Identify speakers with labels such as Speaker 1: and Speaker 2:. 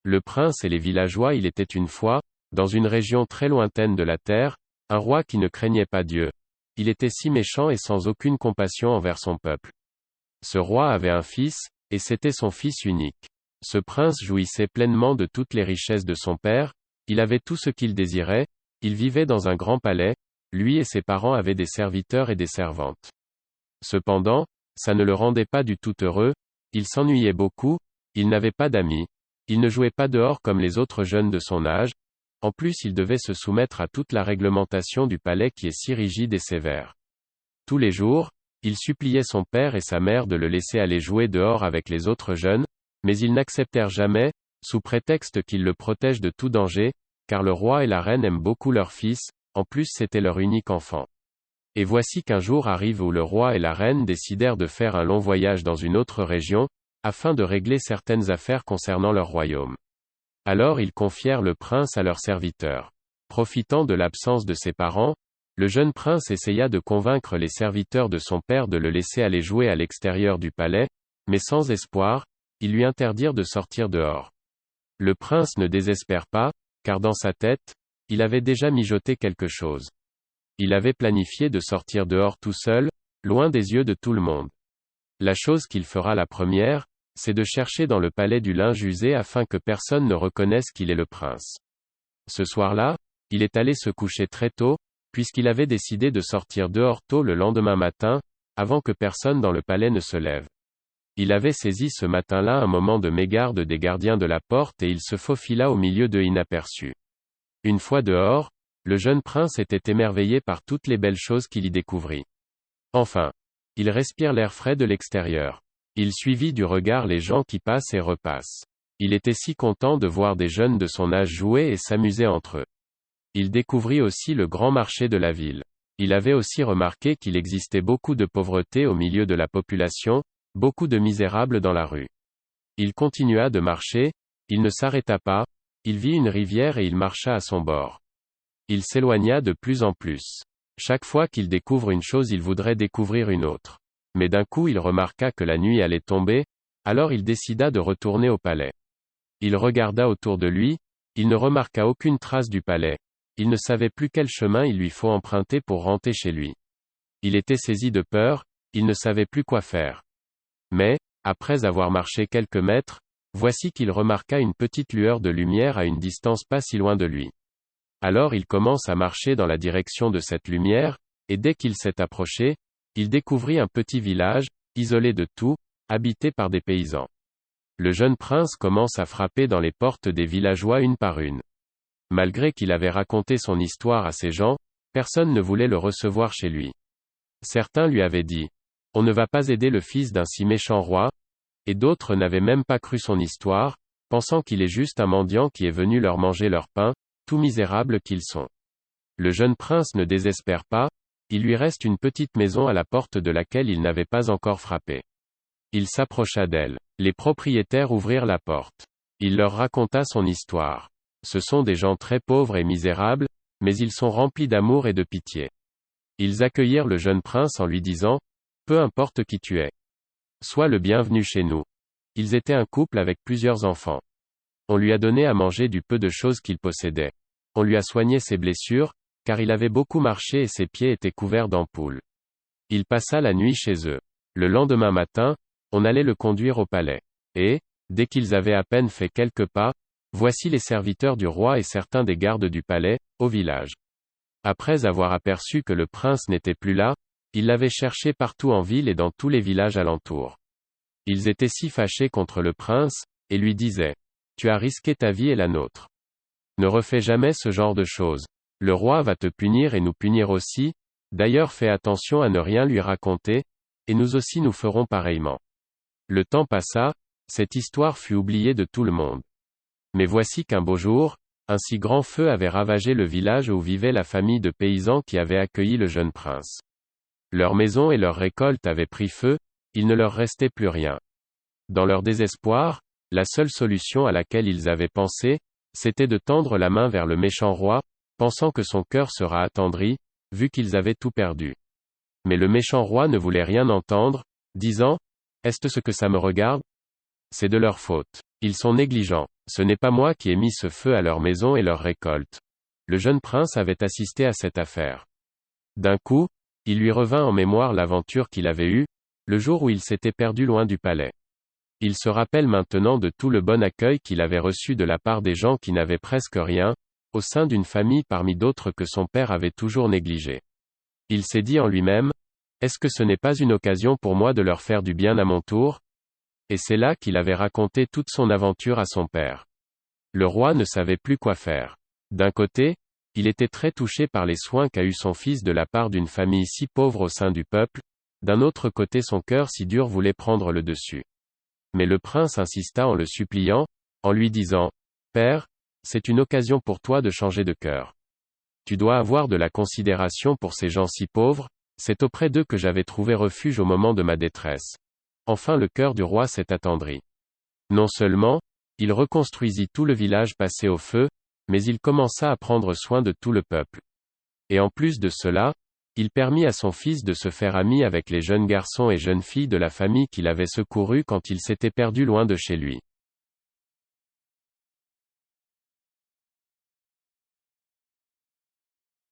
Speaker 1: Le prince et les villageois. Il était une fois, dans une région très lointaine de la terre, un roi qui ne craignait pas Dieu. Il était si méchant et sans aucune compassion envers son peuple. Ce roi avait un fils, et c'était son fils unique. Ce prince jouissait pleinement de toutes les richesses de son père, il avait tout ce qu'il désirait, il vivait dans un grand palais, lui et ses parents avaient des serviteurs et des servantes. Cependant, ça ne le rendait pas du tout heureux, il s'ennuyait beaucoup, il n'avait pas d'amis, il ne jouait pas dehors comme les autres jeunes de son âge, en plus il devait se soumettre à toute la réglementation du palais qui est si rigide et sévère. Tous les jours, il suppliait son père et sa mère de le laisser aller jouer dehors avec les autres jeunes, mais ils n'acceptèrent jamais, sous prétexte qu'ils le protègent de tout danger, car le roi et la reine aiment beaucoup leur fils, en plus c'était leur unique enfant. Et voici qu'un jour arrive où le roi et la reine décidèrent de faire un long voyage dans une autre région, afin de régler certaines affaires concernant leur royaume. Alors ils confièrent le prince à leurs serviteurs. Profitant de l'absence de ses parents, le jeune prince essaya de convaincre les serviteurs de son père de le laisser aller jouer à l'extérieur du palais, mais sans espoir, ils lui interdirent de sortir dehors. Le prince ne désespère pas, car dans sa tête, il avait déjà mijoté quelque chose. Il avait planifié de sortir dehors tout seul, loin des yeux de tout le monde. La chose qu'il fera la première, c'est de chercher dans le palais du linge usé afin que personne ne reconnaisse qu'il est le prince. Ce soir-là, il est allé se coucher très tôt, puisqu'il avait décidé de sortir dehors tôt le lendemain matin, avant que personne dans le palais ne se lève. Il avait saisi ce matin-là un moment de mégarde des gardiens de la porte et il se faufila au milieu d'eux inaperçu. Une fois dehors, le jeune prince était émerveillé par toutes les belles choses qu'il y découvrit. Enfin, il respire l'air frais de l'extérieur. Il suivit du regard les gens qui passent et repassent. Il était si content de voir des jeunes de son âge jouer et s'amuser entre eux. Il découvrit aussi le grand marché de la ville. Il avait aussi remarqué qu'il existait beaucoup de pauvreté au milieu de la population, beaucoup de misérables dans la rue. Il continua de marcher, il ne s'arrêta pas, il vit une rivière et il marcha à son bord. Il s'éloigna de plus en plus. Chaque fois qu'il découvre une chose il voudrait découvrir une autre. Mais d'un coup il remarqua que la nuit allait tomber, alors il décida de retourner au palais. Il regarda autour de lui, il ne remarqua aucune trace du palais. Il ne savait plus quel chemin il lui faut emprunter pour rentrer chez lui. Il était saisi de peur, il ne savait plus quoi faire. Mais, après avoir marché quelques mètres, voici qu'il remarqua une petite lueur de lumière à une distance pas si loin de lui. Alors il commence à marcher dans la direction de cette lumière, et dès qu'il s'est approché, il découvrit un petit village, isolé de tout, habité par des paysans. Le jeune prince commence à frapper dans les portes des villageois une par une. Malgré qu'il avait raconté son histoire à ces gens, personne ne voulait le recevoir chez lui. Certains lui avaient dit: « On ne va pas aider le fils d'un si méchant roi », et d'autres n'avaient même pas cru son histoire, pensant qu'il est juste un mendiant qui est venu leur manger leur pain, tout misérables qu'ils sont. Le jeune prince ne désespère pas, il lui reste une petite maison à la porte de laquelle il n'avait pas encore frappé. Il s'approcha d'elle. Les propriétaires ouvrirent la porte. Il leur raconta son histoire. Ce sont des gens très pauvres et misérables, mais ils sont remplis d'amour et de pitié. Ils accueillirent le jeune prince en lui disant: « Peu importe qui tu es. Sois le bienvenu chez nous. » Ils étaient un couple avec plusieurs enfants. On lui a donné à manger du peu de choses qu'il possédait. On lui a soigné ses blessures, car il avait beaucoup marché et ses pieds étaient couverts d'ampoules. Il passa la nuit chez eux. Le lendemain matin, on allait le conduire au palais. Et, dès qu'ils avaient à peine fait quelques pas, voici les serviteurs du roi et certains des gardes du palais, au village. Après avoir aperçu que le prince n'était plus là, ils l'avaient cherché partout en ville et dans tous les villages alentours. Ils étaient si fâchés contre le prince, et lui disaient: « Tu as risqué ta vie et la nôtre. Ne refais jamais ce genre de choses. Le roi va te punir et nous punir aussi, d'ailleurs fais attention à ne rien lui raconter, et nous aussi nous ferons pareillement. » Le temps passa, cette histoire fut oubliée de tout le monde. Mais voici qu'un beau jour, un si grand feu avait ravagé le village où vivait la famille de paysans qui avaient accueilli le jeune prince. Leur maison et leur récolte avaient pris feu, il ne leur restait plus rien. Dans leur désespoir, la seule solution à laquelle ils avaient pensé, c'était de tendre la main vers le méchant roi, pensant que son cœur sera attendri, vu qu'ils avaient tout perdu. Mais le méchant roi ne voulait rien entendre, disant: « Est-ce ce que ça me regarde? C'est de leur faute. Ils sont négligents. Ce n'est pas moi qui ai mis ce feu à leur maison et leur récolte. Le jeune prince avait assisté à cette affaire. D'un coup, il lui revint en mémoire l'aventure qu'il avait eue, le jour où il s'était perdu loin du palais. Il se rappelle maintenant de tout le bon accueil qu'il avait reçu de la part des gens qui n'avaient presque rien, au sein d'une famille parmi d'autres que son père avait toujours négligée. Il s'est dit en lui-même, « Est-ce que ce n'est pas une occasion pour moi de leur faire du bien à mon tour ?» Et c'est là qu'il avait raconté toute son aventure à son père. Le roi ne savait plus quoi faire. D'un côté, il était très touché par les soins qu'a eu son fils de la part d'une famille si pauvre au sein du peuple, d'un autre côté son cœur si dur voulait prendre le dessus. Mais le prince insista en le suppliant, en lui disant, « Père, c'est une occasion pour toi de changer de cœur. Tu dois avoir de la considération pour ces gens si pauvres, c'est auprès d'eux que j'avais trouvé refuge au moment de ma détresse. » Enfin le cœur du roi s'est attendri. Non seulement, il reconstruisit tout le village passé au feu, mais il commença à prendre soin de tout le peuple. Et en plus de cela, il permit à son fils de se faire ami avec les jeunes garçons et jeunes filles de la famille qu'il avait secourus quand il s'était perdu loin de chez lui.